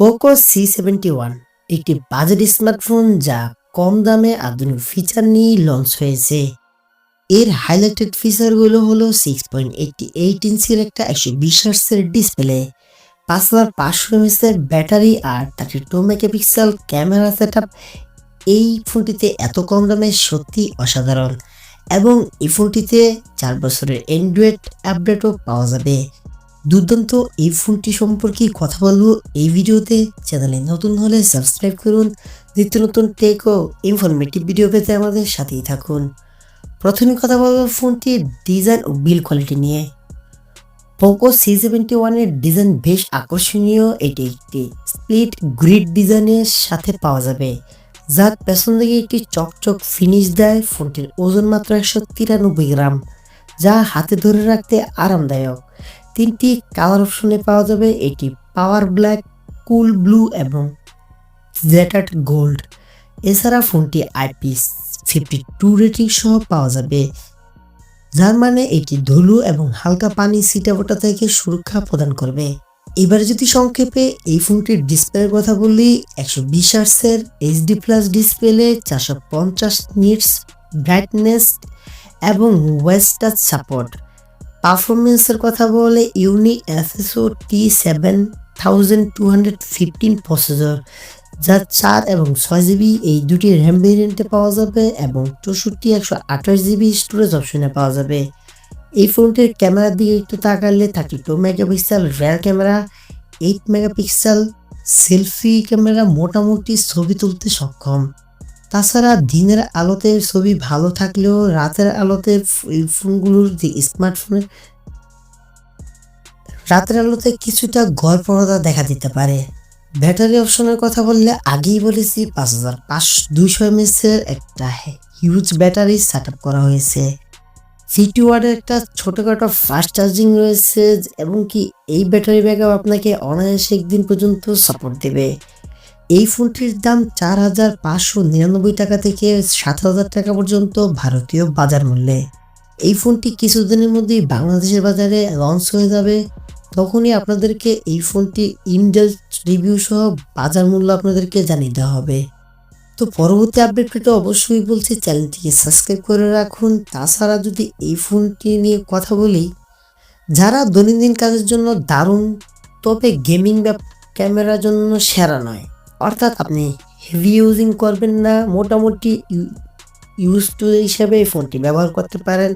Poco C71 একটি budget smartphone যা কম দামে আধুনিক ফিচার নিয়ে লঞ্চ হয়েছে। এর হাইলাইটেড ফিচারগুলো হলো 6.88 ইঞ্চির একটা 120 হার্টজের ডিসপ্লে, 5500 mAh এর ব্যাটারি আর 32 মেগাপিক্সেল ক্যামেরা সেটআপ। এই ফোনটিতে এত কম দামে সত্যি অসাধারণ, এবং এই ফোনটিতে 4 বছরের অ্যান্ড্রয়েড আপডেটও পাওয়া যাবে। দুর্দান্ত এই ফোনটি সম্পর্কে কথা বলবো এই ভিডিওতে। চ্যানেলে নতুন হলে সাবস্ক্রাইব করুন। নিত্য নতুন টেক ও ইনফরমেটিভ ভিডিও পেতে আমাদের সাথেই থাকুন। প্রথমে কথা বলবো ফোনটির ডিজাইন ও বিল্ড কোয়ালিটি নিয়ে। পোকো C71 এর ডিজাইন বেশ আকর্ষণীয়। এটি একটি স্প্লিট গ্রিড ডিজাইনের সাথে পাওয়া যাবে, যার পেছন দিকে একটি চকচক ফিনিশ দেয়। ফোনটির ওজন মাত্র 193 গ্রাম, যা হাতে ধরে রাখতে আরামদায়ক। 3টি কালার অপশনে পাওয়া যাবে, এটি পাওয়ার ব্ল্যাক, কুল ব্লু এবং জেটার্ড গোল্ড। এছাড়া ফোনটি IP52 রেটিং সহ পাওয়া যাবে, যার মানে এটি ধুলো এবং হালকা পানি ছিটাফোটা থেকে সুরক্ষা প্রদান করবে। এবার যদি সংক্ষেপে এই ফোনটির ডিসপ্লের কথা বলি, 120 হার্টজের HD plus display, 450 nits brightness এবং ওয়েস্ট টাচ সাপোর্ট। পারফরমেন্সের কথা বলে ইউনিক এসএসও T7215 প্রসেসর, যা 4 এবং 6 জিবি এই দুটি র্যাম ভেরিয়েন্টে পাওয়া যাবে এবং 64 128 জিবি স্টোরেজ অপশনে পাওয়া যাবে। এই ফোনটির ক্যামেরার দিকে একটু তাকালে 32 megapixel rear camera, 8 megapixel selfie camera মোটামুটি ছবি তুলতে সক্ষম। তাছাড়া দিনের আলোতে ছবি ভালো থাকলেও রাতের আলোতে এই ফোনগুলোর যে স্মার্টফোনের রাতের আলোতে কিছুটা গড়পড়তা দেখা দিতে পারে। ব্যাটারি অপশনের কথা বললে আগেই বলেছি 5200 mAh এর একটা হিউজ ব্যাটারি সেটআপ করা হয়েছে। 50 ওয়াটের একটা ছোটখাটো ফাস্ট চার্জিং রয়েছে, এবং কি এই ব্যাটারি ব্যাকআপ আপনাকে অনায়াসে একদিন পর্যন্ত সাপোর্ট দেবে। এই ফোনটির দাম 4599 টাকা থেকে 7000 টাকা পর্যন্ত ভারতীয় বাজার মূল্যে। এই ফোনটি কিছুদিনের মধ্যেই বাংলাদেশের বাজারে লঞ্চ হয়ে যাবে। তখনই আপনাদেরকে এই ফোনটি ইনডেপথ রিভিউ সহ বাজার মূল্য আপনাদেরকে জানিয়ে দেওয়া হবে। তো পরবর্তী আপডেট পেতে অবশ্যই বলছি চ্যানেলটিকে সাবস্ক্রাইব করে রাখুন। তাছাড়া যদি এই ফোনটি নিয়ে কথা বলি, যারা দৈনন্দিন কাজের জন্য দারুণ, তবে গেমিং বা ক্যামেরার জন্য সেরা নয়, অর্থাৎ আপনি হেভি ইউজিং করবেন না, মোটামুটি ইউজ টু হিসাবে এই ফোনটি ব্যবহার করতে পারেন,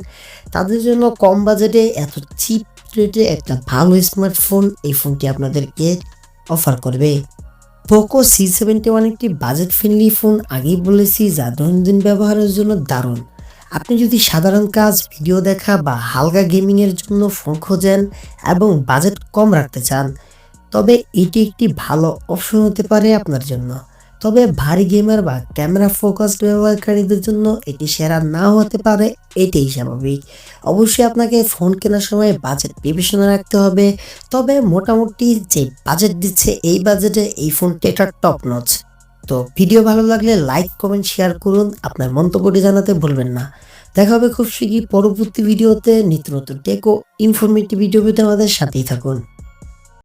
তাদের জন্য কম বাজেটে এত চিপ রেটে একটা ভালো স্মার্টফোন এই ফোনটি আপনাদেরকে অফার করবে। পোকো C71 একটি বাজেট ফ্রেন্ডলি ফোন, আগেই বলেছি, যা দৈনন্দিন ব্যবহারের জন্য দারুণ। আপনি যদি সাধারণ কাজ, ভিডিও দেখা বা হালকা গেমিংয়ের জন্য ফোন খোঁজেন এবং বাজেট কম রাখতে চান, তবে এটি একটি ভালো অপশন হতে পারে আপনার জন্য। তবে ভারী গেমার বা ক্যামেরা ফোকাসড ব্যবহারকারীদের জন্য এটি সেরা নাও হতে পারে, এটাই স্বাভাবিক। অবশ্যই আপনাকে ফোন কেনার সময় বাজেট বিবেচনা রাখতে হবে, তবে মোটামুটি যে বাজেট দিচ্ছে এই বাজেটে এই ফোনটি এটা টপ নচ। তো ভিডিও ভালো লাগলে লাইক, কমেন্ট, শেয়ার করুন, আপনার মন্তব্যটি জানাতে ভুলবেন না। দেখা হবে খুব শীঘ্রই পরবর্তী ভিডিওতে। নিত্য নতুন টেক ও ইনফরমেটিভ ভিডিও পেতে আমাদের সাথেই থাকুন।